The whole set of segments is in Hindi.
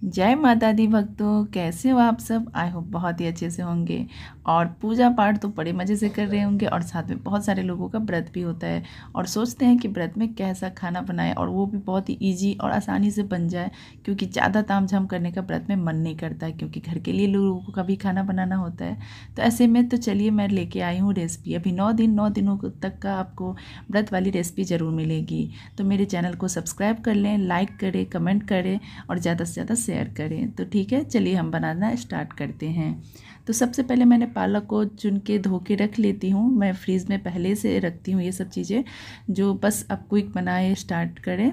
जय माता दी भक्तों, कैसे हो आप सब। आई होप बहुत ही अच्छे से होंगे। और पूजा पाठ तो बड़े मज़े से कर रहे होंगे और साथ में बहुत सारे लोगों का व्रत भी होता है और सोचते हैं कि व्रत में कैसा खाना बनाएं और वो भी बहुत ही इजी और आसानी से बन जाए, क्योंकि ज़्यादा तामझाम करने का व्रत में मन नहीं करता है, क्योंकि घर के लिए लोगों का भी खाना बनाना होता है। तो ऐसे में तो चलिए मैं लेके आई हूँ रेसिपी। अभी 9 दिनों तक का आपको व्रत वाली रेसिपी ज़रूर मिलेगी। तो मेरे चैनल को सब्सक्राइब कर लें, लाइक करें, कमेंट करें और ज़्यादा से ज़्यादा शेयर करें। तो ठीक है, चलिए हम बनाना स्टार्ट करते हैं। तो सबसे पहले मैंने पालक को चुन के धो के रख लेती हूँ। मैं फ्रीज़ में पहले से रखती हूँ ये सब चीज़ें, जो बस अब क्विक बनाए स्टार्ट करें।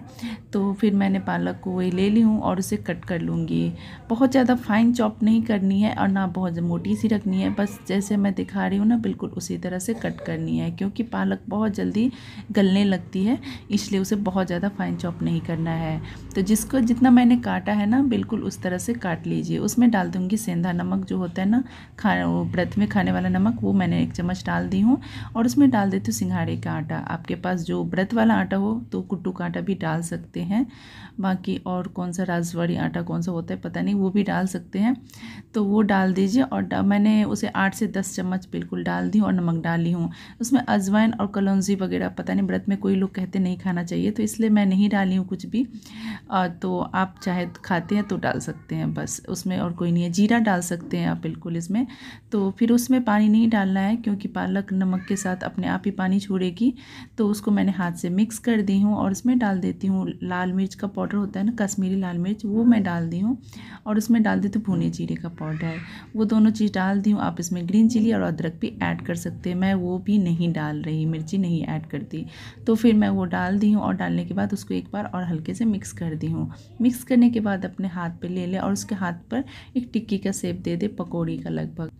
तो फिर मैंने पालक को वही ले ली हूँ और उसे कट कर लूँगी। बहुत ज़्यादा फाइन चॉप नहीं करनी है और ना बहुत मोटी सी रखनी है, बस जैसे मैं दिखा रही हूँ ना बिल्कुल उसी तरह से कट करनी है, क्योंकि पालक बहुत जल्दी गलने लगती है, इसलिए उसे बहुत ज़्यादा फाइन चॉप नहीं करना है। तो जिसको जितना मैंने काटा है ना बिल्कुल उस तरह से काट लीजिए। उसमें डाल दूँगी सेंधा नमक, जो होता है ना वो व्रत में खाने वाला नमक, वो मैंने 1 चम्मच डाल दी हूँ। और उसमें डाल देती हूँ सिंघाड़े का आटा। आपके पास जो व्रत वाला आटा हो तो कुट्टू का आटा भी डाल सकते हैं। बाकी और कौन सा राजवाड़ी आटा कौन सा होता है पता नहीं, वो भी डाल सकते हैं। तो वो डाल दीजिए और मैंने उसे 8 से 10 चम्मच बिल्कुल डाल दी और नमक डाली हूँ। उसमें अजवाइन और कलौंजी वगैरह पता नहीं, व्रत में कोई लोग कहते नहीं खाना चाहिए, तो इसलिए मैं नहीं डाली हूँ कुछ भी। तो आप चाहे खाते हैं तो डाल सकते हैं बस उसमें, और कोई नहीं है। जीरा डाल सकते हैं आप बिल्कुल इसमें। तो फिर उसमें पानी नहीं डालना है, क्योंकि पालक नमक के साथ अपने आप ही पानी छोड़ेगी। तो उसको मैंने हाथ से मिक्स कर दी हूँ और उसमें डाल देती हूँ लाल मिर्च का पाउडर होता है ना, कश्मीरी लाल मिर्च, वो मैं डाल दी हूँ। और उसमें डाल देती हूँ भुने जीरे का पाउडर। वो दोनों चीज़ डाल दी हूँ। आप इसमें ग्रीन चिली और अदरक भी ऐड कर सकते हैं, मैं वो भी नहीं डाल रही, मिर्ची नहीं ऐड करती। तो फिर मैं वो डाल दी हूँ और डालने के बाद उसको एक बार और हल्के से मिक्स कर दी हूँ। मिक्स करने के बाद अपने हाथ पे ले ले और उसके हाथ पर एक टिक्की का शेप दे दे, पकौड़ी का लगभग।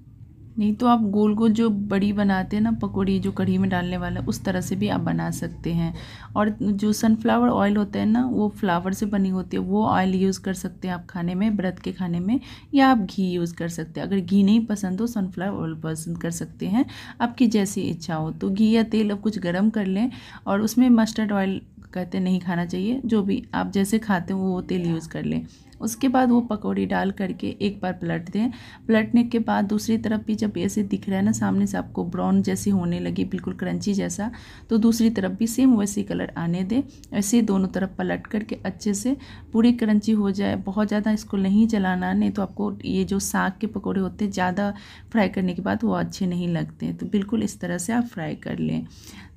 नहीं तो आप गोल गोल जो बड़ी बनाते हैं ना पकौड़ी, जो कढ़ी में डालने वाला, उस तरह से भी आप बना सकते हैं। और जो सनफ्लावर ऑयल होता है ना, वो फ्लावर से बनी होती है, वो ऑयल यूज़ कर सकते हैं आप खाने में, व्रत के खाने में। या आप घी यूज़ कर सकते हैं। अगर घी नहीं पसंद हो, सनफ्लावर ऑयल पसंद कर सकते हैं, आपकी जैसी इच्छा हो। तो घी या तेल अब कुछ गर्म कर लें और उसमें मस्टर्ड ऑयल कहते नहीं खाना चाहिए, जो भी आप जैसे खाते हो वो तेल यूज़ कर लें। उसके बाद वो पकौड़ी डाल करके एक बार पलट दें। पलटने के बाद दूसरी तरफ भी जब ऐसे दिख रहा है ना सामने से आपको ब्राउन जैसी होने लगी, बिल्कुल क्रंची जैसा, तो दूसरी तरफ भी सेम वैसे कलर आने दें। ऐसे दोनों तरफ पलट करके अच्छे से पूरी क्रंची हो जाए। बहुत ज़्यादा इसको नहीं जलाना, नहीं तो आपको ये जो साग के पकौड़े होते हैं ज़्यादा फ्राई करने के बाद वो अच्छे नहीं लगते। तो बिल्कुल इस तरह से आप फ्राई कर लें।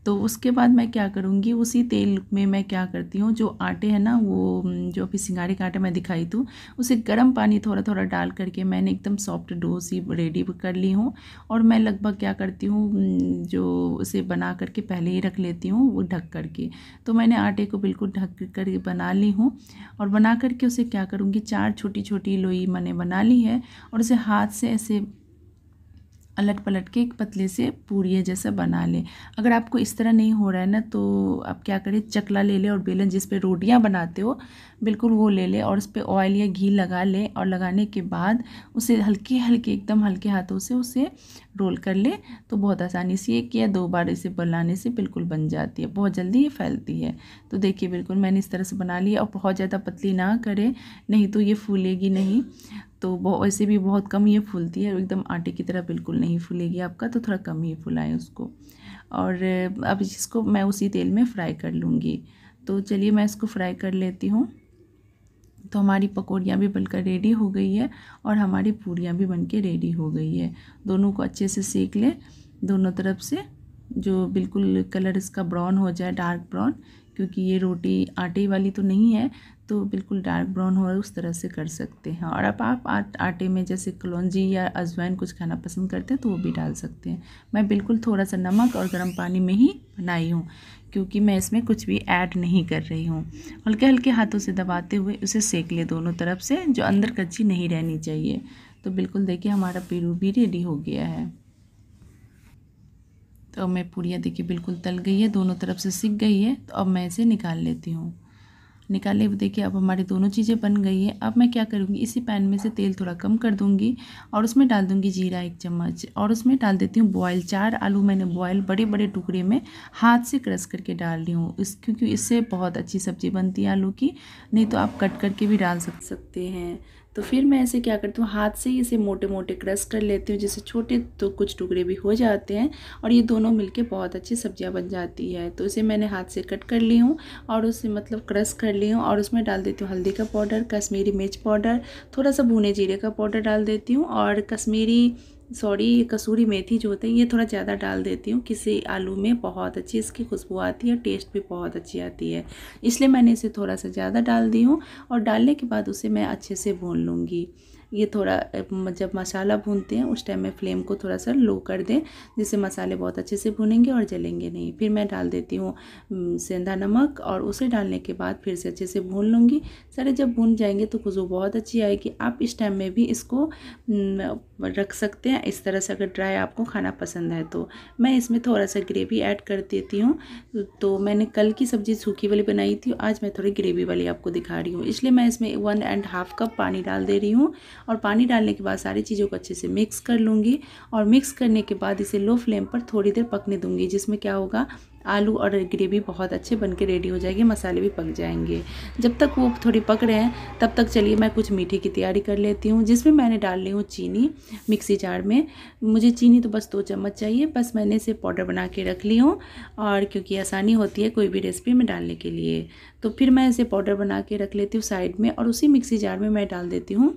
तो उसके बाद मैं क्या करूँगी, उसी तेल में मैं क्या करती हूँ, जो आटे हैं ना, वो जो अभी सिंघाड़े का आटा मैं दिखाई थी, उसे गर्म पानी थोड़ा थोड़ा डाल करके मैंने एकदम सॉफ्ट डो सी रेडी कर ली हूँ। और मैं लगभग क्या करती हूँ, जो उसे बना करके पहले ही रख लेती हूँ वो ढक करके। तो मैंने आटे को बिल्कुल ढक कर बना ली हूँ। और बना करके उसे क्या करूँगी, 4 छोटी छोटी लोई मैंने बना ली है और उसे हाथ से ऐसे अलट पलट के एक पतले से पूड़िया जैसा बना लें। अगर आपको इस तरह नहीं हो रहा है ना, तो आप क्या करें, चकला ले लें और बेलन जिस पे रोटियां बनाते हो बिल्कुल वो ले लें और उस पर ऑयल या घी लगा लें। और लगाने के बाद उसे हल्के हल्के एकदम हल्के हाथों से उसे रोल कर लें। तो बहुत आसानी से 1 या 2 बार इसे बनाने से बिल्कुल बन जाती है, बहुत जल्दी ये फैलती है। तो देखिए बिल्कुल मैंने इस तरह से बना लिया। और बहुत ज़्यादा पतली ना करें, नहीं तो ये फूलेगी नहीं। तो वैसे भी बहुत कम ये फूलती है, एकदम आटे की तरह बिल्कुल नहीं फूलेगी आपका, तो थोड़ा कम ही फुलाएं उसको। और अब इसको मैं उसी तेल में फ्राई कर लूँगी। तो चलिए मैं इसको फ्राई कर लेती हूँ। तो हमारी पकौड़ियाँ भी बनकर रेडी हो गई है और हमारी पूड़ियाँ भी बनके रेडी हो गई है। दोनों को अच्छे से सेक लें दोनों तरफ से, जो बिल्कुल कलर इसका ब्राउन हो जाए, डार्क ब्राउन, क्योंकि ये रोटी आटे वाली तो नहीं है, तो बिल्कुल डार्क ब्राउन हो उस तरह से कर सकते हैं। और अब आप आटे में जैसे कलौंजी या अजवाइन कुछ खाना पसंद करते हैं तो वो भी डाल सकते हैं। मैं बिल्कुल थोड़ा सा नमक और गर्म पानी में ही बनाई हूँ, क्योंकि मैं इसमें कुछ भी ऐड नहीं कर रही हूँ। हल्के हल्के हाथों से दबाते हुए उसे सेक ले दोनों तरफ से, जो अंदर कच्ची नहीं रहनी चाहिए। तो बिल्कुल देखिए हमारा पेरू भी रेडी हो गया है। तो अब मैं पूड़ियाँ देखिए बिल्कुल तल गई है, दोनों तरफ से सिक गई है। तो अब मैं इसे निकाल लेती हूँ। निकाल लिए। देखिए अब हमारी दोनों चीज़ें बन गई हैं। अब मैं क्या करूँगी, इसी पैन में से तेल थोड़ा कम कर दूँगी और उसमें डाल दूँगी जीरा 1 चम्मच और उसमें डाल देती हूँ बॉयल। 4 आलू मैंने बॉयल बड़े बड़े टुकड़े में हाथ से क्रश करके डाल रही हूँ, क्योंकि इससे बहुत अच्छी सब्ज़ी बनती है आलू की। नहीं तो आप कट करके भी डाल सकते हैं। तो फिर मैं ऐसे क्या करती हूँ, हाथ से ही इसे मोटे मोटे क्रश कर लेती हूँ, जिससे छोटे तो कुछ टुकड़े भी हो जाते हैं और ये दोनों मिलके बहुत अच्छी सब्जियाँ बन जाती है। तो इसे मैंने हाथ से कट कर ली हूँ और उसे मतलब क्रश कर ली हूँ और उसमें डाल देती हूँ हल्दी का पाउडर, कश्मीरी मिर्च पाउडर, थोड़ा सा भुने जीरे का पाउडर डाल देती हूँ और कसूरी मेथी जो होते हैं ये थोड़ा ज़्यादा डाल देती हूँ। किसी आलू में बहुत अच्छी इसकी खुशबू आती है, टेस्ट भी बहुत अच्छी आती है, इसलिए मैंने इसे थोड़ा सा ज़्यादा डाल दी हूँ। और डालने के बाद उसे मैं अच्छे से भून लूँगी। ये थोड़ा जब मसाला भूनते हैं उस टाइम में फ्लेम को थोड़ा सा लो कर दें, जिससे मसाले बहुत अच्छे से भुनेंगे और जलेंगे नहीं। फिर मैं डाल देती हूँ सेंधा नमक और उसे डालने के बाद फिर से अच्छे से भून लूँगी। सारे जब भून जाएंगे तो खुशबू बहुत अच्छी आएगी। आप इस टाइम में भी इसको रख सकते हैं इस तरह से, अगर ड्राई आपको खाना पसंद है तो। मैं इसमें थोड़ा सा ग्रेवी ऐड कर देती हूँ। तो मैंने कल की सब्ज़ी सूखी वाली बनाई थी, आज मैं थोड़ी ग्रेवी वाली आपको दिखा रही हूँ, इसलिए मैं इसमें 1.5 कप पानी डाल दे रही हूँ। और पानी डालने के बाद सारी चीज़ों को अच्छे से मिक्स कर लूँगी और मिक्स करने के बाद इसे लो फ्लेम पर थोड़ी देर पकने दूँगी, जिसमें क्या होगा, आलू और ग्रेवी बहुत अच्छे बन के रेडी हो जाएगी, मसाले भी पक जाएंगे। जब तक वो थोड़ी पक रहे हैं तब तक चलिए मैं कुछ मीठे की तैयारी कर लेती हूँ, जिसमें मैंने डाल ली हूँ चीनी मिक्सी जार में। मुझे चीनी तो बस 2 चम्मच चाहिए, बस मैंने इसे पाउडर बना के रख ली हूँ और क्योंकि आसानी होती है कोई भी रेसिपी में डालने के लिए। तो फिर मैं इसे पाउडर बना के रख लेती हूँ साइड में और उसी मिक्सी जार में मैं डाल देती हूँ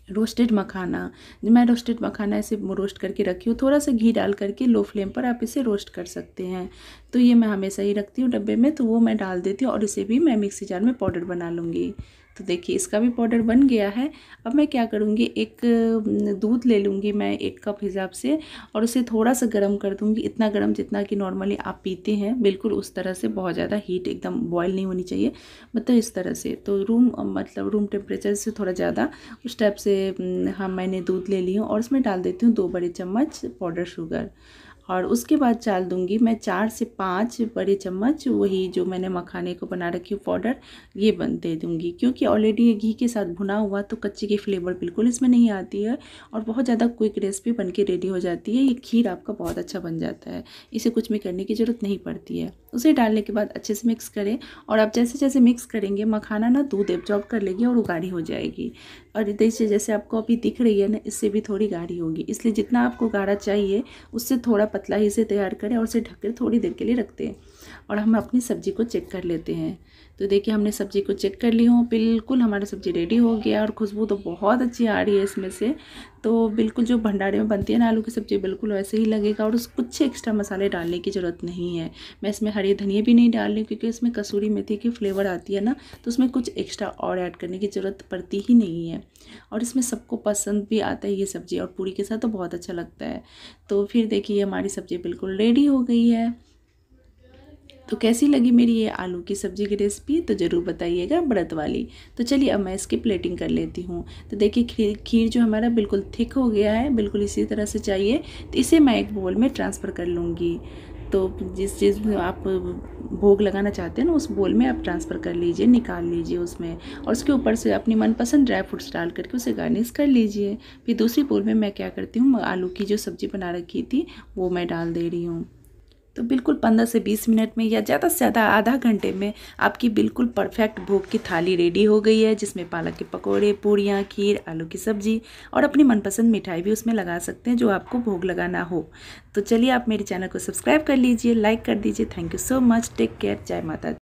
रोस्टेड मखाना। मैं रोस्टेड मखाना इसे रोस्ट करके रखी हूँ, थोड़ा सा घी डाल करके लो फ्लेम पर आप इसे रोस्ट कर सकते हैं। तो ये मैं हमेशा ही रखती हूँ डब्बे में, तो वो मैं डाल देती हूँ और इसे भी मैं मिक्सी जार में पाउडर बना लूँगी। तो देखिए इसका भी पाउडर बन गया है। अब मैं क्या करूँगी, एक दूध ले लूँगी मैं 1 कप हिसाब से और उसे थोड़ा सा गर्म कर दूँगी, इतना गर्म जितना कि नॉर्मली आप पीते हैं, बिल्कुल उस तरह से, बहुत ज़्यादा हीट एकदम बॉयल नहीं होनी चाहिए, मतलब इस तरह से। तो रूम टेम्परेचर से थोड़ा ज़्यादा उस टाइप से हाँ मैंने दूध ले ली हूँ और उसमें डाल देती हूँ 2 बड़े चम्मच पाउडर शुगर। और उसके बाद डाल दूँगी मैं 4 से 5 बड़े चम्मच वही जो मैंने मखाने को बना रखी हूँ पाउडर, ये दे दूँगी, क्योंकि ऑलरेडी ये घी के साथ भुना हुआ तो कच्चे की फ्लेवर बिल्कुल इसमें नहीं आती है और बहुत ज़्यादा क्विक रेसिपी बन के रेडी हो जाती है। ये खीर आपका बहुत अच्छा बन जाता है, इसे कुछ भी करने की ज़रूरत नहीं पड़ती है। उसे डालने के बाद अच्छे से मिक्स करें और आप जैसे जैसे मिक्स करेंगे मखाना ना दूध एब्जॉर्ब कर लेगी और वो गाढ़ी हो जाएगी। और जैसे आपको अभी दिख रही है ना, इससे भी थोड़ी गाढ़ी होगी, इसलिए जितना आपको गाढ़ा चाहिए उससे थोड़ा पतला ही से तैयार करें और उसे ढक कर थोड़ी देर के लिए रखते हैं। और हम अपनी सब्ज़ी को चेक कर लेते हैं। तो देखिए हमने सब्ज़ी को चेक कर ली हूँ, बिल्कुल हमारा सब्ज़ी रेडी हो गया और खुशबू तो बहुत अच्छी आ रही है इसमें से। तो बिल्कुल जो भंडारे में बनती है ना आलू की सब्ज़ी, बिल्कुल वैसे ही लगेगा और उस कुछ एक्स्ट्रा मसाले डालने की ज़रूरत नहीं है। मैं इसमें हरी धनिया भी नहीं डाल रही हूँ, क्योंकि इसमें कसूरी मेथी की फ्लेवर आती है ना, तो उसमें कुछ एक्स्ट्रा और ऐड करने की ज़रूरत पड़ती ही नहीं है। और इसमें सबको पसंद भी आता है ये सब्ज़ी, और पूरी के साथ तो बहुत अच्छा लगता है। तो फिर देखिए हमारी सब्ज़ी बिल्कुल रेडी हो गई है। तो कैसी लगी मेरी ये आलू की सब्ज़ी की रेसिपी, तो ज़रूर बताइएगा, व्रत वाली। तो चलिए अब मैं इसकी प्लेटिंग कर लेती हूँ। तो देखिए खीर जो हमारा बिल्कुल थिक हो गया है, बिल्कुल इसी तरह से चाहिए। तो इसे मैं एक बोल में ट्रांसफ़र कर लूँगी। तो जिस चीज़ में आप भोग लगाना चाहते हैं ना, उस बोल में आप ट्रांसफ़र कर लीजिए, निकाल लीजिए उसमें, और उसके ऊपर से अपनी मनपसंद ड्राई फ्रूट्स डाल करके उसे गार्निश कर लीजिए। फिर दूसरी बोल में मैं क्या करती हूँ, आलू की जो सब्ज़ी बना रखी थी वो मैं डाल दे रही हूँ। तो बिल्कुल 15 से 20 मिनट में या ज़्यादा से ज़्यादा आधा घंटे में आपकी बिल्कुल परफेक्ट भोग की थाली रेडी हो गई है, जिसमें पालक के पकोड़े, पूड़ियाँ, खीर, आलू की सब्ज़ी और अपनी मनपसंद मिठाई भी उसमें लगा सकते हैं जो आपको भोग लगाना हो। तो चलिए आप मेरे चैनल को सब्सक्राइब कर लीजिए, लाइक कर दीजिए। Thank you so much, take care, जय माता दी।